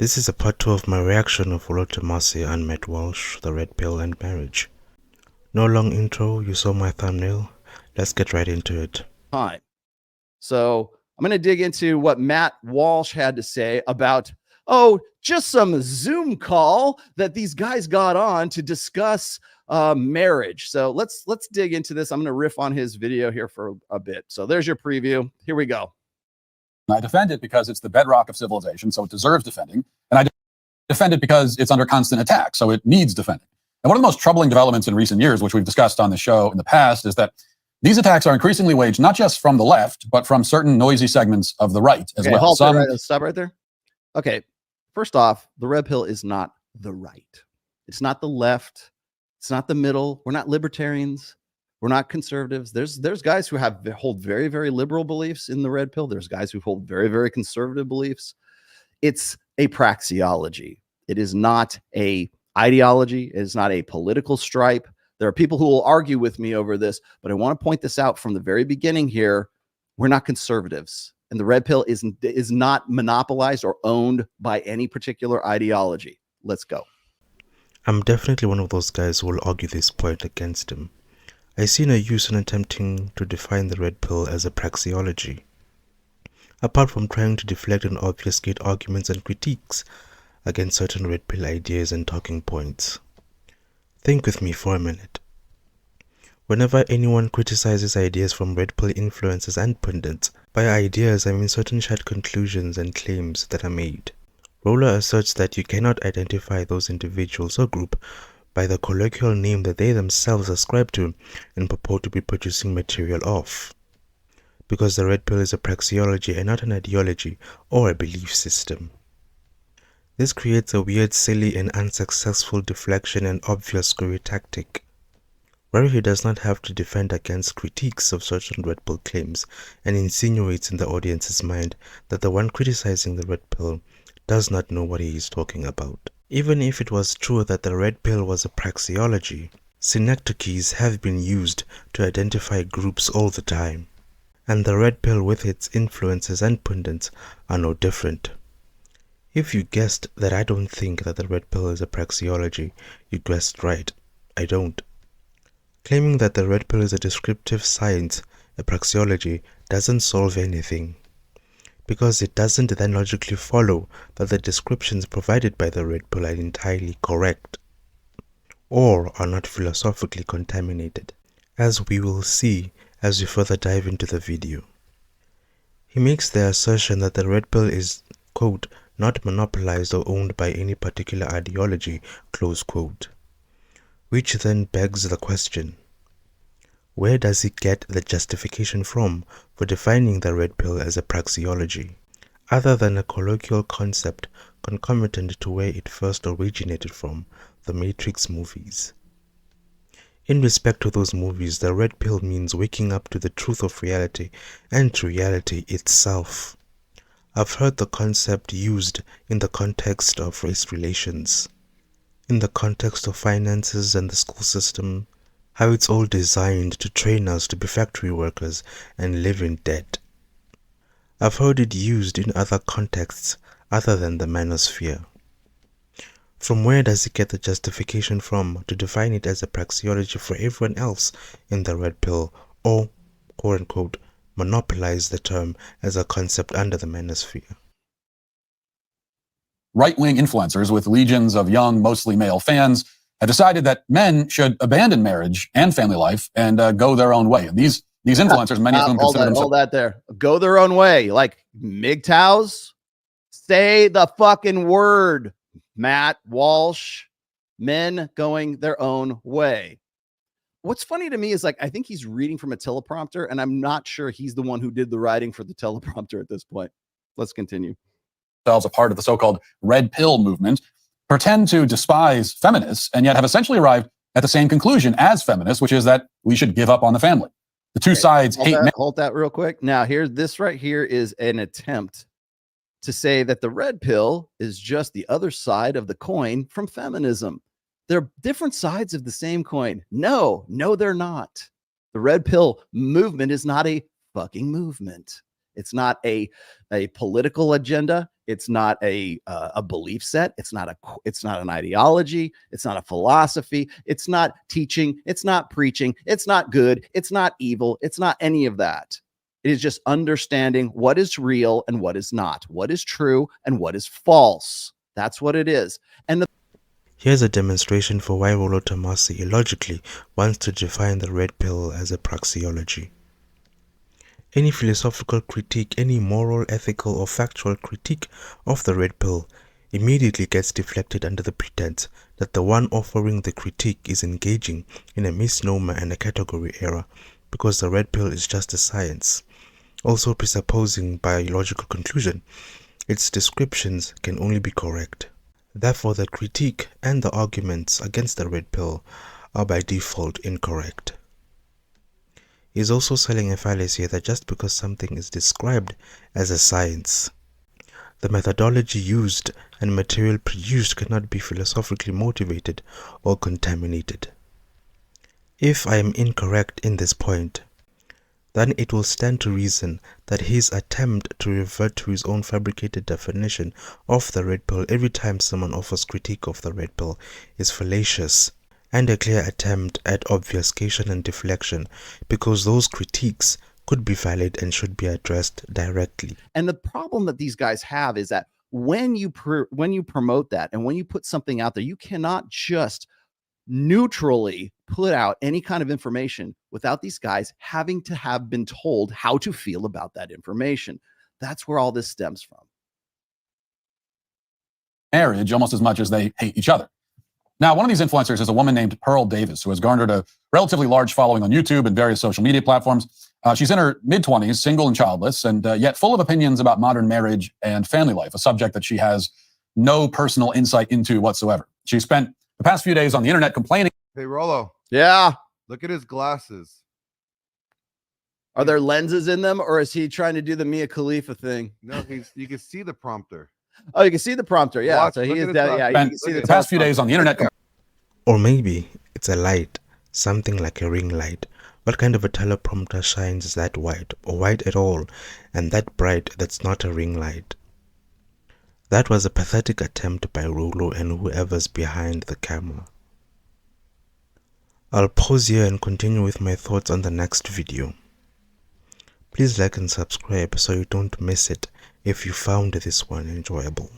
This is a part 2 of my reaction of Rollo Tomassi and Matt Walsh, The Red Pill and Marriage. No long intro, you saw my thumbnail. Let's get right into it. Time. So I'm going to dig into what Matt Walsh had to say about, just some Zoom call that these guys got on to discuss marriage. So let's dig into this. I'm going to riff on his video here for a bit. So there's your preview. Here we go. I defend it because it's the bedrock of civilization, so it deserves defending. And I defend it because it's under constant attack, so it needs defending. And one of the most troubling developments in recent years, which we've discussed on the show in the past, is that these attacks are increasingly waged not just from the left, but from certain noisy segments of the right as well. Stop right there. Okay, first off, the red pill is not the right. It's not the left. It's not the middle. We're not libertarians. We're not conservatives. There's guys who hold very, very liberal beliefs in the red pill. There's guys who hold very, very conservative beliefs. It's a praxeology. It is not a ideology. It is not a political stripe. There are people who will argue with me over this, but I want to point this out from the very beginning here. We're not conservatives, and the red pill is not monopolized or owned by any particular ideology. Let's go. I'm definitely one of those guys who will argue this point against him. I see no use in attempting to define the red pill as a praxeology. Apart from trying to deflect and obfuscate arguments and critiques against certain red pill ideas and talking points. Think with me for a minute. Whenever anyone criticizes ideas from red pill influencers and pundits, by ideas I mean certain shared conclusions and claims that are made. Rollo asserts that you cannot identify those individuals or group by the colloquial name that they themselves ascribe to and purport to be producing material of, because the red pill is a praxeology and not an ideology or a belief system. This creates a weird, silly and unsuccessful deflection and obfuscatory tactic, where he does not have to defend against critiques of certain red pill claims and insinuates in the audience's mind that the one criticizing the red pill does not know what he is talking about. Even if it was true that the red pill was a praxeology, synecdoches have been used to identify groups all the time, and the red pill with its influences and pundits are no different. If you guessed that I don't think that the red pill is a praxeology, you guessed right. I don't. Claiming that the red pill is a descriptive science, a praxeology, doesn't solve anything, because it doesn't then logically follow that the descriptions provided by the red pill are entirely correct, or are not philosophically contaminated, as we will see as we further dive into the video. He makes the assertion that the red pill is, quote, not monopolized or owned by any particular ideology, close quote, which then begs the question, where does he get the justification from for defining the red pill as a praxeology, other than a colloquial concept concomitant to where it first originated from, the Matrix movies? In respect to those movies, the red pill means waking up to the truth of reality and to reality itself. I've heard the concept used in the context of race relations, in the context of finances and the school system, how it's all designed to train us to be factory workers and live in debt. I've heard it used in other contexts other than the manosphere. From where does he get the justification from to define it as a praxeology for everyone else in the red pill, or, quote-unquote, monopolize the term as a concept under the manosphere? Right-wing influencers with legions of young, mostly male fans have decided that men should abandon marriage and family life and go their own way. And these influencers, many of whom consider themselves... Hold that there. Go their own way. Like MGTOWs? Say the fucking word, Matt Walsh. Men going their own way. What's funny to me is, like, I think he's reading from a teleprompter, and I'm not sure he's the one who did the writing for the teleprompter at this point. Let's continue. ...themselves a part of the so-called red pill movement, pretend to despise feminists, and yet have essentially arrived at the same conclusion as feminists, which is that we should give up on the family. The two sides hate men. Hold that real quick. Now, this right here is an attempt to say that the red pill is just the other side of the coin from feminism. They're different sides of the same coin. No, they're not. The red pill movement is not a fucking movement. It's not a political agenda. It's not a belief set. It's not an ideology. It's not a philosophy. It's not teaching. It's not preaching. It's not good. It's not evil. It's not any of that. It is just understanding what is real and what is not, what is true and what is false. That's what it is. And here's a demonstration for why Rollo Tomassi illogically wants to define the red pill as a praxeology. Any philosophical critique, any moral, ethical, or factual critique of the red pill immediately gets deflected under the pretense that the one offering the critique is engaging in a misnomer and a category error because the red pill is just a science. Also presupposing by logical conclusion, its descriptions can only be correct. Therefore, the critique and the arguments against the red pill are by default incorrect. He is also selling a fallacy that just because something is described as a science, the methodology used and material produced cannot be philosophically motivated or contaminated. If I am incorrect in this point, then it will stand to reason that his attempt to revert to his own fabricated definition of the red pill every time someone offers critique of the red pill is fallacious and a clear attempt at obfuscation and deflection, because those critiques could be valid and should be addressed directly. And the problem that these guys have is that when you promote that and when you put something out there, you cannot just neutrally put out any kind of information without these guys having to have been told how to feel about that information. That's where all this stems from. Marriage almost as much as they hate each other. Now, one of these influencers is a woman named Pearl Davis, who has garnered a relatively large following on YouTube and various social media platforms. She's in her mid-20s, single and childless, and yet full of opinions about modern marriage and family life, a subject that she has no personal insight into whatsoever. She spent the past few days on the internet complaining. Hey, Rollo. Yeah. Look at his glasses. Are there lenses in them, or is he trying to do the Mia Khalifa thing? No, you can see the prompter. Oh, you can see the prompter. Yeah. Watch, So he look is at that. his Yeah. You Spent can see the past few days on the internet. Or maybe it's a light, something like a ring light. What kind of a teleprompter shines that white, or white at all, and that bright that's not a ring light? That was a pathetic attempt by Rollo and whoever's behind the camera. I'll pause here and continue with my thoughts on the next video. Please like and subscribe so you don't miss it if you found this one enjoyable.